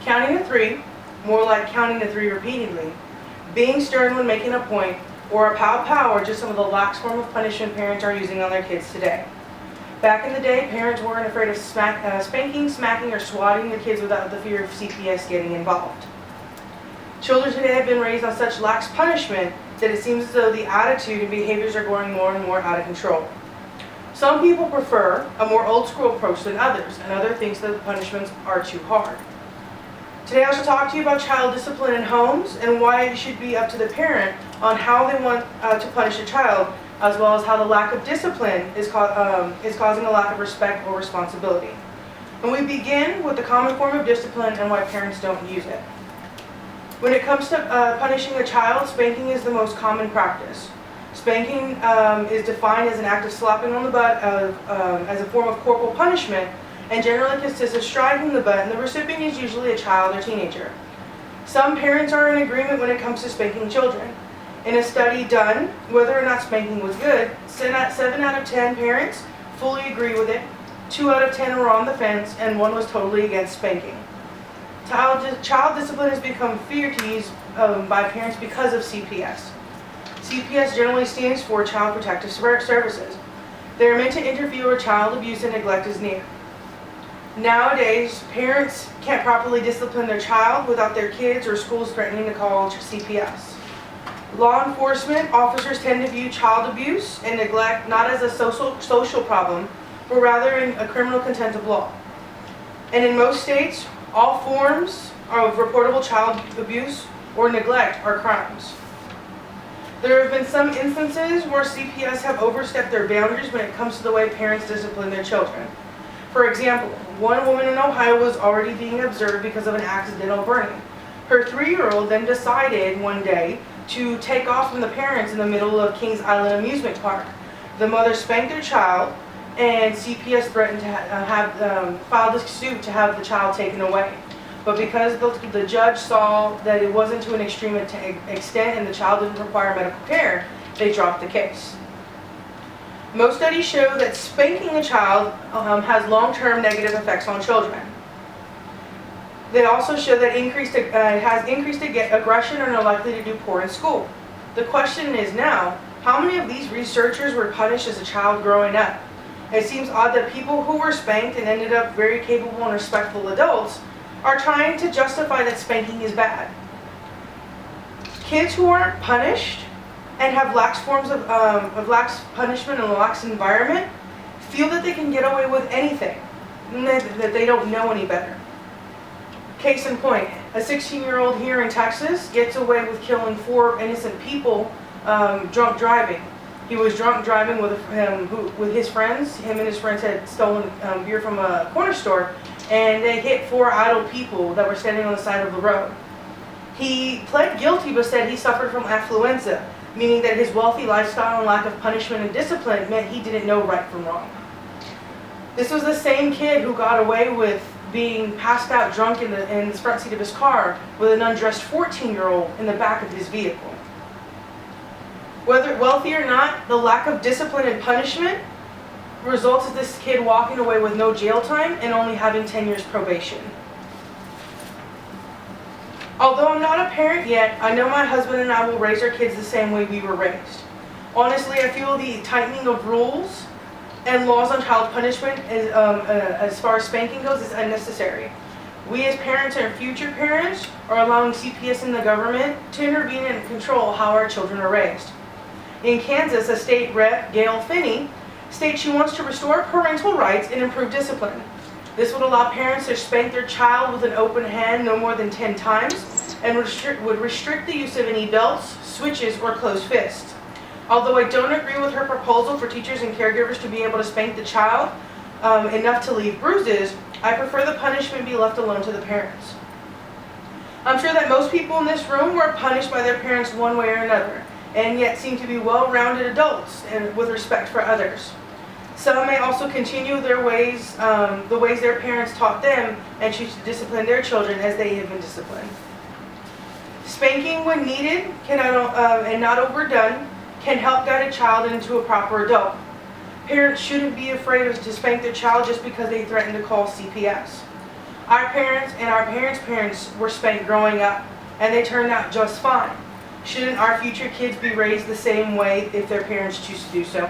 Counting to 3, more like counting to 3 repeatedly, being stern when making a point, or a pow pow are just some of the lax form of punishment parents are using on their kids today. Back in the day, parents weren't afraid of spanking, smacking, or swatting their kids without the fear of CPS getting involved. Children today have been raised on such lax punishment that it seems as though the attitude and behaviors are going more and more out of control. Some people prefer a more old school approach than others, and others think that the punishments are too hard. Today I shall talk to you about child discipline in homes and why it should be up to the parent on how they want to punish a child, as well as how the lack of discipline is causing a lack of respect or responsibility. And we begin with the common form of discipline and why parents don't use it. When it comes to punishing a child, spanking is the most common practice. Spanking is defined as an act of slapping on the butt as a form of corporal punishment, and generally consists of striking the butt, and the recipient is usually a child or teenager. Some parents are in agreement when it comes to spanking children. In a study done, whether or not spanking was good, 7 out of 10 parents fully agree with it, 2 out of 10 were on the fence, and 1 was totally against spanking. Child discipline has become feared to use by parents because of CPS. CPS generally stands for Child Protective Services. They are meant to interfere where child abuse and neglect is near. Nowadays, parents can't properly discipline their child without their kids or schools threatening to call CPS. Law enforcement officers tend to view child abuse and neglect not as a social problem, but rather in a criminal contempt of law. And in most states, all forms of reportable child abuse or neglect are crimes. There have been some instances where CPS have overstepped their boundaries when it comes to the way parents discipline their children. For example, one woman in Ohio was already being observed because of an accidental burning. Her 3-year-old then decided one day to take off from the parents in the middle of Kings Island Amusement Park. The mother spanked her child, and CPS threatened to filed a suit to have the child taken away. But because the judge saw that it wasn't to an extreme extent and the child didn't require medical care, they dropped the case. Most studies show that spanking a child has long-term negative effects on children. They also show that has increased aggression and are likely to do poor in school. The question is now, how many of these researchers were punished as a child growing up? It seems odd that people who were spanked and ended up very capable and respectful adults are trying to justify that spanking is bad. Kids who aren't punished and have lax forms of lax punishment and a lax environment feel that they can get away with anything, and that they don't know any better. Case in point, a 16-year-old here in Texas gets away with killing 4 innocent people drunk driving. He was drunk driving with his friends. Him and his friends had stolen beer from a corner store, and they hit 4 idle people that were standing on the side of the road. He pled guilty but said he suffered from affluenza, meaning that his wealthy lifestyle and lack of punishment and discipline meant he didn't know right from wrong. This was the same kid who got away with being passed out drunk in the front seat of his car with an undressed 14-year-old in the back of his vehicle. Whether wealthy or not, the lack of discipline and punishment results in this kid walking away with no jail time and only having 10 years probation. Although I'm not a parent yet, I know my husband and I will raise our kids the same way we were raised. Honestly, I feel the tightening of rules and laws on child punishment as far as spanking goes is unnecessary. We as parents and future parents are allowing CPS and the government to intervene and control how our children are raised. In Kansas, a state rep, Gail Finney, states she wants to restore parental rights and improve discipline. This would allow parents to spank their child with an open hand no more than 10 times and would restrict the use of any belts, switches, or closed fists. Although I don't agree with her proposal for teachers and caregivers to be able to spank the child enough to leave bruises, I prefer the punishment be left alone to the parents. I'm sure that most people in this room were punished by their parents one way or another, and yet seem to be well-rounded adults and with respect for others. Some may also continue their ways, the ways their parents taught them, and choose to discipline their children as they have been disciplined. Spanking when needed and not overdone can help guide a child into a proper adult. Parents shouldn't be afraid to spank their child just because they threaten to call CPS. Our parents and our parents' parents were spanked growing up, and they turned out just fine. Shouldn't our future kids be raised the same way if their parents choose to do so?